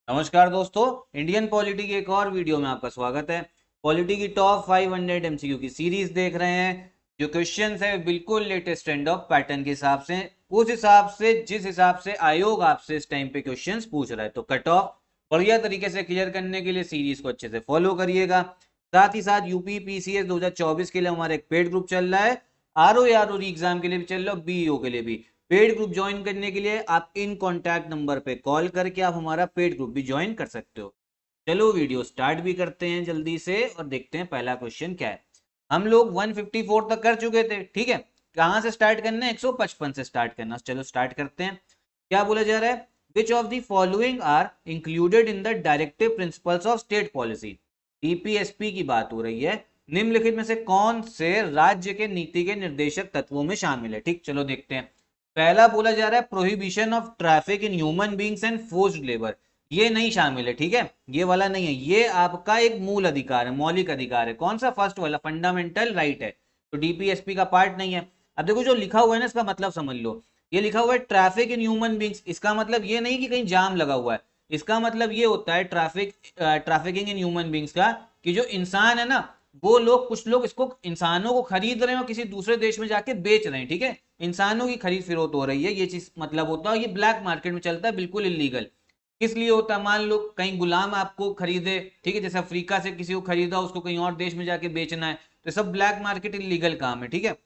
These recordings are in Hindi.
नमस्कार दोस्तों, इंडियन पॉलिटी के एक और वीडियो में आपका स्वागत है। पॉलिटी की टॉप 500 एमसीक्यू की सीरीज देख रहे हैं। जो क्वेश्चंस है बिल्कुल लेटेस्ट ट्रेंड ऑफ पैटर्न के हिसाब से, उस हिसाब से जिस हिसाब से आयोग आपसे इस टाइम पे क्वेश्चंस पूछ रहा है, तो कट ऑफ बढ़िया तरीके से क्लियर करने के लिए सीरीज को अच्छे से फॉलो करिएगा। साथ ही साथ यूपी पीसीएस 2024 के लिए हमारा एक पेड ग्रुप चल रहा है। आरओ एग्जाम के लिए भी चल रहा है, बीईओ के लिए भी। पेड ग्रुप ज्वाइन करने के लिए आप इन कॉन्टैक्ट नंबर पे कॉल करके आप हमारा पेड ग्रुप भी ज्वाइन कर सकते हो। चलो वीडियो स्टार्ट भी करते हैं जल्दी से और देखते हैं पहला क्वेश्चन क्या है। हम लोग 154 तक कर चुके थे, ठीक है। कहां से स्टार्ट करना है? 155 से स्टार्ट करना। चलो स्टार्ट करते हैं। क्या बोला जा रहा है? Which of the following are included in the directive principles of state policy. DPSP की बात हो रही है। निम्नलिखित में से कौन से राज्य के नीति के निर्देशक तत्वों में शामिल है? ठीक, चलो देखते हैं। पहला बोला जा रहा है prohibition of traffic in human beings and forced labour. ये नहीं शामिल है, ठीक है, ये वाला नहीं है। ये आपका एक मूल अधिकार है, मौलिक अधिकार है। कौन सा? फर्स्ट वाला, फंडामेंटल राइट है। तो डीपीएसपी का पार्ट नहीं है। अब देखो जो लिखा हुआ है ना, इसका मतलब समझ लो। ये लिखा हुआ है ट्रैफिक इन ह्यूमन बींग्स, इसका मतलब ये नहीं कि कहीं जाम लगा हुआ है। इसका मतलब ये होता है ट्रैफिकिंग इन ह्यूमन बींग्स का, कि जो इंसान है ना, वो लोग, कुछ लोग इसको, इंसानों को खरीद रहे हैं और किसी दूसरे देश में जाके बेच रहे हैं, ठीक है। इंसानों की खरीद फरोख्त हो रही है, ये चीज मतलब होता है। ये ब्लैक मार्केट में चलता है, बिल्कुल इलीगल। किस लिए होता है? मान लो कहीं गुलाम आपको खरीदे, ठीक है, जैसे अफ्रीका से किसी को खरीदा, उसको कहीं और देश में जाके बेचना है, तो सब ब्लैक मार्केट इलीगल काम है, ठीक है।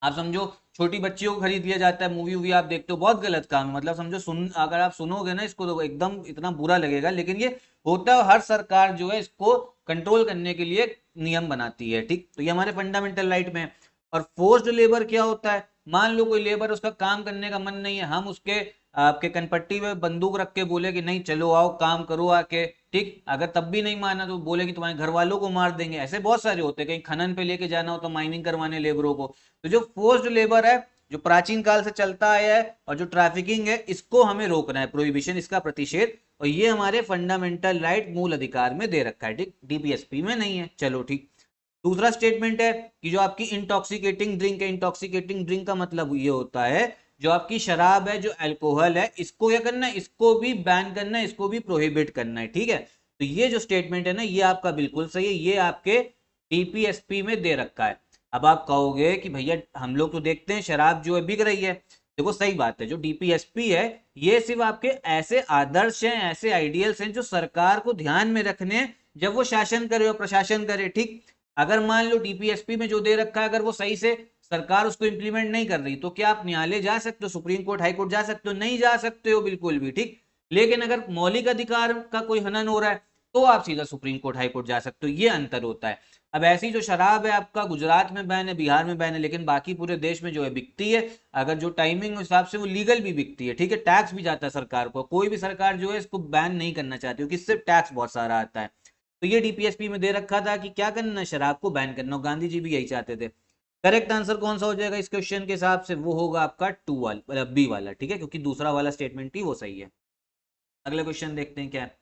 आप समझो छोटी बच्चियों को खरीद लिया जाता है, मूवी वूवी आप देखते हो, बहुत गलत काम है। मतलब समझो, अगर आप सुनोगे ना इसको तो एकदम इतना बुरा लगेगा, लेकिन ये होता है। हर सरकार जो है इसको कंट्रोल करने के लिए नियम बनाती है, ठीक। तो ये हमारे फंडामेंटल राइट में है। और फोर्स्ड लेबर क्या होता है? मान लो कोई लेबर, उसका काम करने का मन नहीं है, हम उसके आपके कनपट्टी में बंदूक रख के बोले कि नहीं चलो आओ काम करो आके, ठीक। अगर तब भी नहीं माना तो बोले कि तुम्हारे घर वालों को मार देंगे। ऐसे बहुत सारे होते हैं। कहीं खनन पे लेके जाना हो तो माइनिंग करवाने लेबरों को। तो जो फोर्स्ड लेबर है, जो प्राचीन काल से चलता आया है, और जो ट्रैफिकिंग है, इसको हमें रोकना है, प्रोहिबिशन, इसका प्रतिषेध। और ये हमारे फंडामेंटल राइट, मूल अधिकार में दे रखा है, ठीक। डीपीएसपी में नहीं है। चलो ठीक। दूसरा स्टेटमेंट है कि जो आपकी इंटॉक्सिकेटिंग ड्रिंक है, इंटॉक्सिकेटिंग ड्रिंक का मतलब ये होता है जो आपकी शराब है, जो अल्कोहल है, इसको क्या करना है? इसको भी बैन करना है, इसको भी प्रोहिबिट करना है, ठीक है। तो ये जो स्टेटमेंट है ना, ये आपका बिल्कुल सही है, ये आपके डीपीएसपी में दे रखा है। अब आप कहोगे कि भैया हम लोग तो देखते हैं शराब जो है बिक रही है। देखो सही बात है, जो डीपीएसपी है ये सिर्फ आपके ऐसे आदर्श हैं, ऐसे आइडियल्स हैं जो सरकार को ध्यान में रखने हैं जब वो शासन करे और प्रशासन करे, ठीक। अगर मान लो डीपीएसपी में जो दे रखा है, अगर वो सही से सरकार उसको इंप्लीमेंट नहीं कर रही, तो क्या आप न्यायालय जा सकते हो? सुप्रीम कोर्ट, हाई कोर्ट जा सकते हो? नहीं जा सकते हो बिल्कुल भी, ठीक। लेकिन अगर मौलिक अधिकार का कोई हनन हो रहा है, तो आप सीधा सुप्रीम कोर्ट, हाई कोर्ट जा सकते हो। ये अंतर होता है। अब ऐसी जो शराब है आपका गुजरात में बैन है, बिहार में बैन है, लेकिन बाकी पूरे देश में जो है बिकती है। अगर जो टाइमिंग हिसाब से वो लीगल भी बिकती है, ठीक है। टैक्स भी जाता है सरकार को। कोई भी सरकार जो है इसको बैन नहीं करना चाहती हो, किससे? टैक्स बहुत सारा आता है। तो ये डीपीएसपी में दे रखा था कि क्या करना है? शराब को बैन करना। गांधी जी भी यही चाहते थे। करेक्ट आंसर कौन सा हो जाएगा इस क्वेश्चन के हिसाब से? वो होगा आपका टू वाला, बी वाला, ठीक है, क्योंकि दूसरा वाला स्टेटमेंट ही वो सही है। अगला क्वेश्चन देखते हैं क्या है।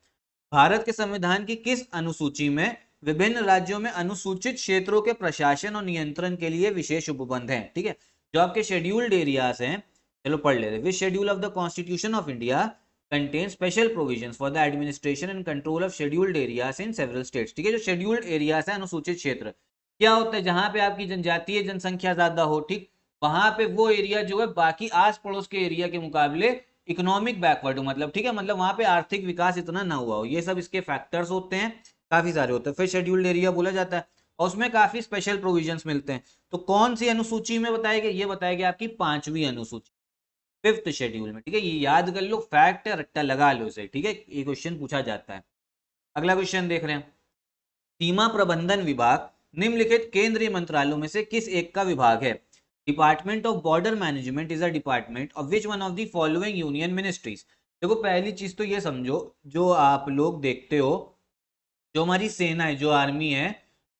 भारत के संविधान की किस अनुसूची में विभिन्न राज्यों में अनुसूचित क्षेत्रों के प्रशासन और नियंत्रण के लिए विशेष उपबंध हैं? ठीक है, जो आपके शेड्यूल्ड एरियाज हैं। चलो पढ़ लेते हैं। Which schedule of the constitution of India contain special provisions for the administration and control of scheduled areas in several states. ठीक है, जो शेड्यूल्ड एरियाज है, अनुसूचित क्षेत्र, क्या होता है? जहां पे आपकी जनजातीय जनसंख्या ज्यादा हो, ठीक, वहां पे वो एरिया जो है बाकी आस पड़ोस के एरिया के मुकाबले इकोनॉमिक बैकवर्ड हो, मतलब, ठीक है, मतलब वहां पे आर्थिक विकास इतना ना हुआ हो। ये सब इसके फैक्टर्स होते हैं, काफी सारे होते हैं, फिर शेड्यूल्ड एरिया बोला जाता है। और उसमें काफी स्पेशल प्रोविजंस मिलते हैं। तो कौन सी अनुसूची में बताया गया? ये बताया गया आपकी पांचवी अनुसूची, फिफ्थ शेड्यूल में, ठीक है। ये याद कर लो, फैक्ट है, रट्टा लगा लो इसे, ठीक है। ये क्वेश्चन पूछा जाता है। अगला क्वेश्चन देख रहे हैं। सीमा प्रबंधन विभाग निम्नलिखित केंद्रीय मंत्रालयों में से किस एक का विभाग है? Department of border management is a department of which one of the following union ministries. देखो पहली चीज तो ये समझो, जो आप लोग देखते हो, जो हमारी सेना है, जो आर्मी है,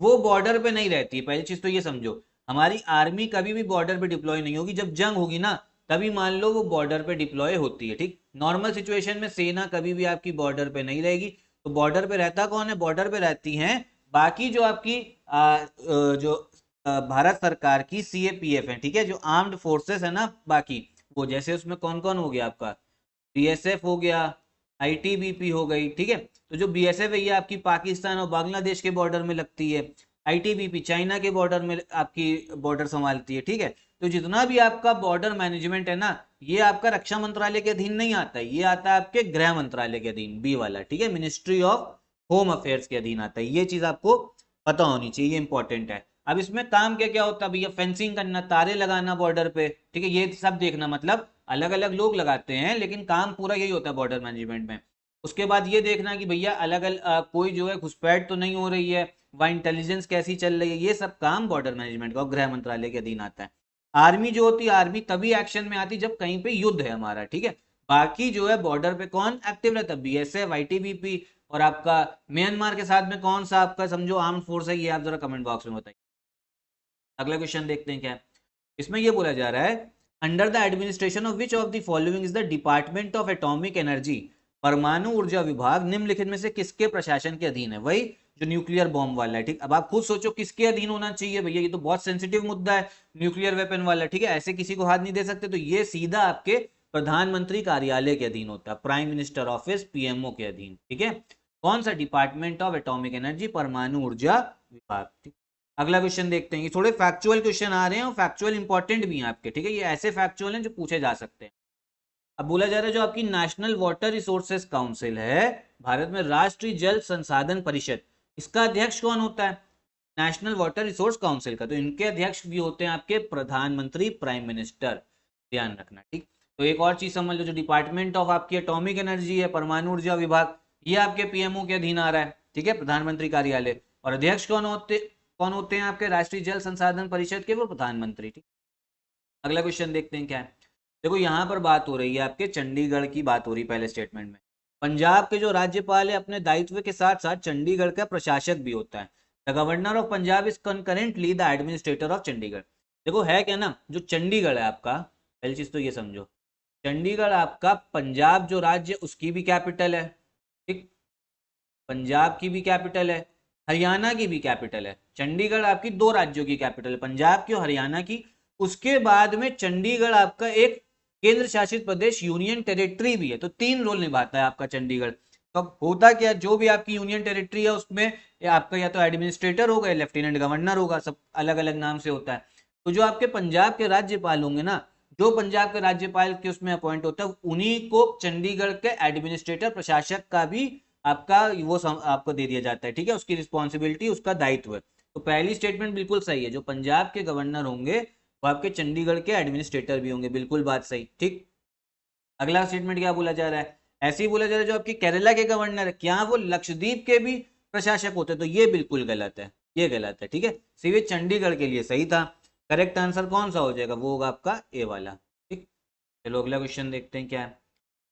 वो बॉर्डर पे नहीं रहती है। पहली चीज तो ये समझो, हमारी आर्मी कभी भी बॉर्डर पे डिप्लॉय नहीं होगी। जब जंग होगी ना, तभी मान लो वो बॉर्डर पे डिप्लॉय होती है, ठीक। नॉर्मल सिचुएशन में सेना कभी भी आपकी बॉर्डर पे नहीं रहेगी। तो बॉर्डर पे रहता कौन है? बॉर्डर पे रहती हैं बाकी जो आपकी जो भारत सरकार की सीएपीएफ है, ठीक है, जो आर्म्ड फोर्सेस है ना बाकी, वो जैसे उसमें कौन कौन हो गया आपका? बीएसएफ हो गया, आईटीबीपी हो गई, ठीक है। तो जो बीएसएफ है ये आपकी पाकिस्तान और बांग्लादेश के बॉर्डर में लगती है, आईटीबीपी चाइना के बॉर्डर में आपकी बॉर्डर संभालती है, ठीक है। तो जितना भी आपका बॉर्डर मैनेजमेंट है ना, ये आपका रक्षा मंत्रालय के अधीन नहीं आता है, ये आता है आपके गृह मंत्रालय के अधीन, बी वाला, ठीक है, मिनिस्ट्री ऑफ होम अफेयर्स के अधीन आता है। ये चीज आपको पता होनी चाहिए, ये इंपॉर्टेंट है। अब इसमें काम क्या क्या होता है भैया, फेंसिंग करना, तारे लगाना बॉर्डर पे, ठीक है, ये सब देखना, मतलब अलग अलग लोग लगाते हैं लेकिन काम पूरा यही होता है बॉर्डर मैनेजमेंट में। उसके बाद ये देखना कि भैया अलग अलग कोई जो है घुसपैठ तो नहीं हो रही है, वहाँ इंटेलिजेंस कैसी चल रही है, ये सब काम बॉर्डर मैनेजमेंट का और गृह मंत्रालय के अधीन आता है। आर्मी जो होती है, आर्मी तभी एक्शन में आती जब कहीं पे युद्ध है हमारा, ठीक है। बाकी जो है बॉर्डर पे कौन एक्टिव रहता है, बीएसएफ, आईटीबीपी, और आपका म्यांमार के साथ में कौन सा आपका समझो आर्म फोर्स है, ये आप जरा कमेंट बॉक्स में बताइए। अगला क्वेश्चन देखते हैं क्या है। इसमें ये बोला जा रहा है, under the administration of which of the following is the department of atomic energy, परमाणु ऊर्जा विभाग निम्नलिखित में से किसके प्रशासन के अधीन है, वही जो न्यूक्लियर बॉम्ब वाला है, ठीक। अब आप खुद सोचो किसके अधीन होना चाहिए भैया, ये तो बहुत सेंसिटिव मुद्दा है, न्यूक्लियर वेपन वाला, ठीक है, ऐसे किसी को हाथ नहीं दे सकते। तो ये सीधा आपके प्रधानमंत्री कार्यालय के अधीन होता है, प्राइम मिनिस्टर ऑफिस, पीएमओ के अधीन, ठीक है। कौन सा, डिपार्टमेंट ऑफ एटॉमिक एनर्जी, परमाणु ऊर्जा विभाग, ठीक। अगला क्वेश्चन देखते हैं, ये थोड़े फैक्चुअल क्वेश्चन आ रहे हैं और फैक्चुअल इंपॉर्टेंट भी हैं आपके, ठीक है, ये ऐसे फैक्चुअल हैं जो पूछे जा सकते हैं। अब बोला जा रहा है जो आपकी नेशनल वाटर रिसोर्सेज काउंसिल है भारत में, राष्ट्रीय जल संसाधन परिषद, इसका अध्यक्ष कौन होता है, नेशनल वाटर रिसोर्स काउंसिल का। तो इनके अध्यक्ष भी होते हैं आपके प्रधानमंत्री, प्राइम मिनिस्टर, ध्यान रखना, ठीक। तो एक और चीज समझ लो, जो डिपार्टमेंट ऑफ आपकी एटॉमिक एनर्जी है, परमाणु ऊर्जा विभाग, ये आपके पीएमओ के अधीन आ रहा है, ठीक है, प्रधानमंत्री कार्यालय। और अध्यक्ष कौन होते हैं आपके राष्ट्रीय जल संसाधन परिषद के, वो प्रधानमंत्री, ठीक। अगला क्वेश्चन देखते हैं क्या है। देखो यहाँ पर बात हो रही है आपके चंडीगढ़ की, बात हो रही है पहले स्टेटमेंट में। पंजाब के जो राज्यपाल है अपने दायित्व के साथ साथ चंडीगढ़ का प्रशासक भी होता है। The governor of Punjab is concurrently the administrator of Chandigarh. देखो है क्या ना, जो चंडीगढ़ है आपका, पहली चीज तो ये समझो, चंडीगढ़ आपका पंजाब जो राज्य उसकी भी कैपिटल है, ठीक, पंजाब की भी कैपिटल है, हरियाणा की भी कैपिटल है। चंडीगढ़ आपकी दो राज्यों की कैपिटल है, पंजाब की और हरियाणा की। उसके बाद में चंडीगढ़ आपका एक केंद्र शासित प्रदेश, यूनियन टेरिटरी भी है। तो तीन रोल निभाता है आपका चंडीगढ़। तो होता क्या, जो भी आपकी यूनियन टेरिटरी है उसमें आपका या तो एडमिनिस्ट्रेटर होगा या लेफ्टिनेंट गवर्नर होगा, सब अलग अलग नाम से होता है। तो जो आपके पंजाब के राज्यपाल होंगे ना, जो पंजाब के राज्यपाल के उसमें अपॉइंट होता है, उन्हीं को चंडीगढ़ के एडमिनिस्ट्रेटर, प्रशासक का भी आपका वो आपको दे दिया जाता है, ठीक है, उसकी रिस्पॉन्सिबिलिटी, उसका दायित्व है। तो पहली स्टेटमेंट बिल्कुल सही है, जो पंजाब के गवर्नर होंगे वो आपके चंडीगढ़ के एडमिनिस्ट्रेटर भी होंगे, बिल्कुल बात सही, ठीक। अगला स्टेटमेंट क्या बोला जा रहा है, ऐसे ही बोला जा रहा है जो आपकी केरला के गवर्नर है, क्या वो लक्षद्वीप के भी प्रशासक होते हैं, तो ये बिल्कुल गलत है, ये गलत है, ठीक है, सिर्फ चंडीगढ़ के लिए सही था। करेक्ट आंसर कौन सा हो जाएगा, वो होगा आपका ए वाला, ठीक। चलो अगला क्वेश्चन देखते हैं क्या है।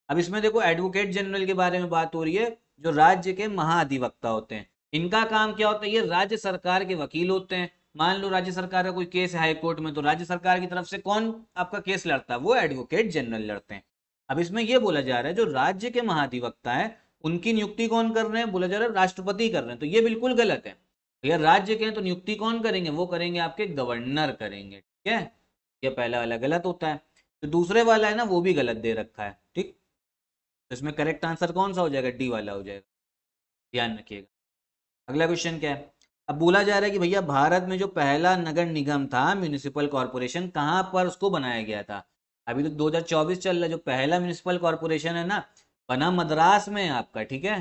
अब इसमें देखो एडवोकेट जनरल के बारे में बात हो रही है, जो राज्य के महाधिवक्ता होते हैं। इनका काम क्या होता है, ये राज्य सरकार के वकील होते हैं। मान लो राज्य सरकार का कोई केस है हाई कोर्ट में, तो राज्य सरकार की तरफ से कौन आपका केस लड़ता है, वो एडवोकेट जनरल लड़ते हैं। अब इसमें यह बोला जा रहा है जो राज्य के महाधिवक्ता है उनकी नियुक्ति कौन कर रहे हैं, बोला जा रहा है राष्ट्रपति कर रहे हैं। तो ये बिल्कुल गलत है भैया, राज्य के हैं तो नियुक्ति कौन करेंगे, वो करेंगे आपके गवर्नर करेंगे, ठीक है। ये पहला वाला गलत होता है, तो दूसरे वाला है ना वो भी गलत दे रखा है, ठीक। तो इसमें करेक्ट आंसर कौन सा हो जाएगा, डी वाला हो जाएगा, ध्यान रखिएगा। अगला क्वेश्चन क्या है। अब बोला जा रहा है कि भैया भारत में जो पहला नगर निगम था, म्यूनिसिपल कॉर्पोरेशन, कहाँ पर उसको बनाया गया था। अभी तो 2024 चल रहा है, जो पहला म्यूनिसिपल कॉर्पोरेशन है ना, बना मद्रास में आपका, ठीक है,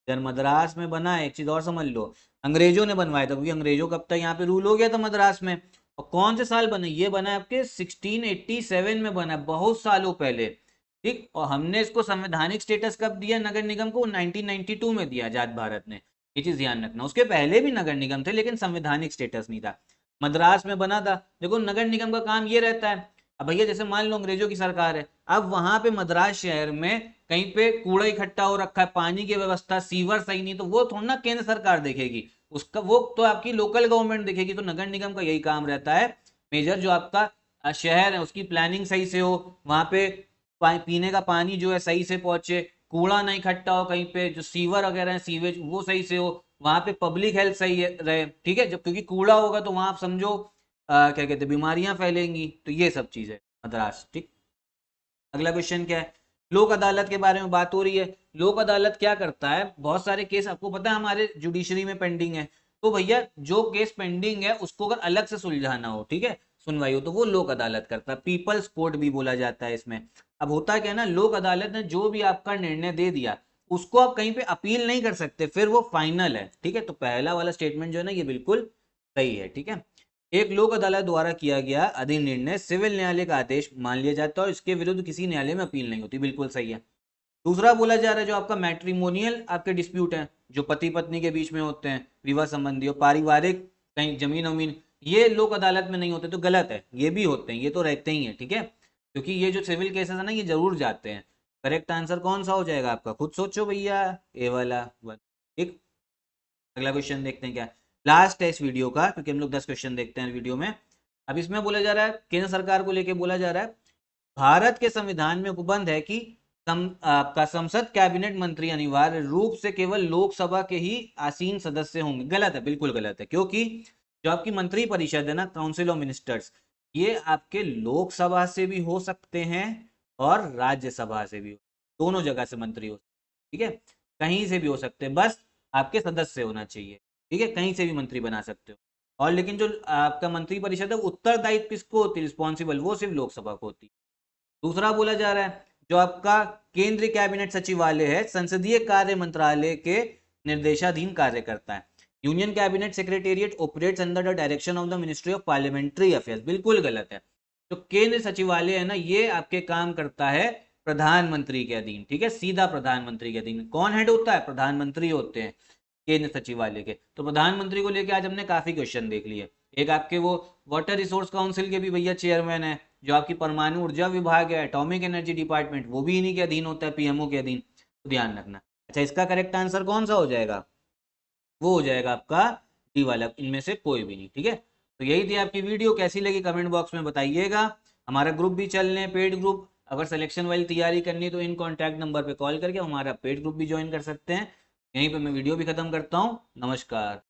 इधर मद्रास में बना है। एक चीज और समझ लो, अंग्रेजों ने बनवाया था, क्योंकि अंग्रेजों कब तक यहाँ पे रूल हो गया था मद्रास में। और कौन से साल बने, ये बना है आपके 1687 में बना है, बहुत सालों पहले, ठीक। और हमने इसको संवैधानिक स्टेटस कब दिया नगर निगम को, 1992 में दिया आजाद भारत ने, ये चीज ध्यान रखना। उसके पहले भी नगर निगम थे लेकिन संवैधानिक स्टेटस नहीं था, मद्रास में बना था। देखो नगर निगम का काम ये रहता है, अब भैया जैसे मान लो अंग्रेजों की सरकार है, अब वहां पे मद्रास शहर में कहीं पे कूड़ा इकट्ठा हो रखा है, पानी की व्यवस्था, सीवर सही नहीं, तो वो थोड़ा ना केंद्र सरकार देखेगी, उसका वो तो आपकी लोकल गवर्नमेंट देखेगी। तो नगर निगम का यही काम रहता है मेजर, जो आपका शहर है उसकी प्लानिंग सही से हो, वहां पे पीने का पानी जो है सही से पहुंचे, कूड़ा नहीं इकट्ठा हो कहीं पे, जो सीवर वगैरह है सीवेज वो सही से हो, वहां पे पब्लिक हेल्थ सही रहे, ठीक है। जब क्योंकि कूड़ा होगा तो वहां आप समझो क्या कहते हैं बीमारियां फैलेंगी, तो ये सब चीजें मद्रास, ठीक। अगला क्वेश्चन क्या है, लोक अदालत के बारे में बात हो रही है। लोक अदालत क्या करता है, बहुत सारे केस आपको पता है हमारे जुडिशरी में पेंडिंग है, तो भैया जो केस पेंडिंग है उसको अगर अलग से सुलझाना हो, ठीक है, सुनवाई हो, तो वो लोक अदालत करता है। पीपल्स कोर्ट भी बोला जाता है इसमें। अब होता क्या है ना, लोक अदालत ने जो भी आपका निर्णय दे दिया उसको आप कहीं पे अपील नहीं कर सकते, फिर वो फाइनल है, ठीक है। तो पहला वाला स्टेटमेंट जो है ना ये बिल्कुल सही है, ठीक है। एक लोक अदालत द्वारा किया गया अधीन निर्णय सिविल न्यायालय का आदेश मान लिया जाता है और इसके विरुद्ध किसी न्यायालय में अपील नहीं होती, बिल्कुल सही है। दूसरा बोला जा रहा है जो आपका मैट्रिमोनियल आपके डिस्प्यूट है, जो पति पत्नी के बीच में होते हैं, विवाह संबंधी और पारिवारिक कहीं जमीन अमीन, ये लोक अदालत में नहीं होते, तो गलत है, ये भी होते हैं, ये तो रहते ही हैं, ठीक है। क्योंकि ये जो सिविल केसेस है ना ये जरूर जाते हैं। करेक्ट आंसर कौन सा हो जाएगा आपका, खुद सोचो भैया, ए वाला वन। ठीक, अगला क्वेश्चन देखते हैं क्या। लास्ट है इस वीडियो का, क्योंकि हम लोग 10 क्वेश्चन देखते हैं वीडियो में। अब इसमें बोला जा रहा है, केंद्र सरकार को लेके बोला जा रहा है, भारत के संविधान में उपबंध है कि आपका संसद कैबिनेट मंत्री अनिवार्य रूप से केवल लोकसभा के ही आसीन सदस्य होंगे। गलत है, बिल्कुल गलत है, क्योंकि जो आपकी मंत्री परिषद है ना, काउंसिल ऑफ मिनिस्टर्स, ये आपके लोकसभा से भी हो सकते हैं और राज्यसभा से भी दोनों जगह से मंत्री हो, ठीक है, कहीं से भी हो सकते हैं, बस आपके सदस्य होना चाहिए, ठीक है, कहीं से भी मंत्री बना सकते हो। और लेकिन जो आपका मंत्री परिषद है उत्तरदायित्व किसको होती है, रिस्पॉन्सिबल, वो सिर्फ लोकसभा को होती है। दूसरा बोला जा रहा है जो आपका केंद्रीय कैबिनेट सचिवालय है संसदीय कार्य मंत्रालय के निर्देशाधीन कार्य करता है। Union cabinet secretariat operates under the direction of the ministry of parliamentary affairs, बिल्कुल गलत है। तो केंद्र सचिवालय है ना ये आपके काम करता है प्रधानमंत्री के अधीन, ठीक है, सीधा प्रधानमंत्री के अधीन। कौन हेड होता है, प्रधानमंत्री होते हैं केंद्र सचिवालय के। तो प्रधानमंत्री को लेकर आज हमने काफी क्वेश्चन देख लिए। एक आपके वो वाटर रिसोर्स काउंसिल के भी भैया चेयरमैन है, जो आपकी परमाणु ऊर्जा विभाग है, एटॉमिक एनर्जी डिपार्टमेंट, वो भी इन्हीं के अधीन होता है, पीएमओ के अधीन, तो ध्यान रखना। अच्छा, इसका करेक्ट आंसर कौन सा हो जाएगा, वो हो जाएगा आपका डी वाला, इनमें से कोई भी नहीं, ठीक है। तो यही थी आपकी वीडियो, कैसी लगी कमेंट बॉक्स में बताइएगा। हमारा ग्रुप भी चल रहे हैं, पेड ग्रुप, अगर सिलेक्शन वाली तैयारी करनी तो इन कॉन्टैक्ट नंबर पे कॉल करके हमारा पेड ग्रुप भी ज्वाइन कर सकते हैं। यहीं पे मैं वीडियो भी खत्म करता हूँ। नमस्कार।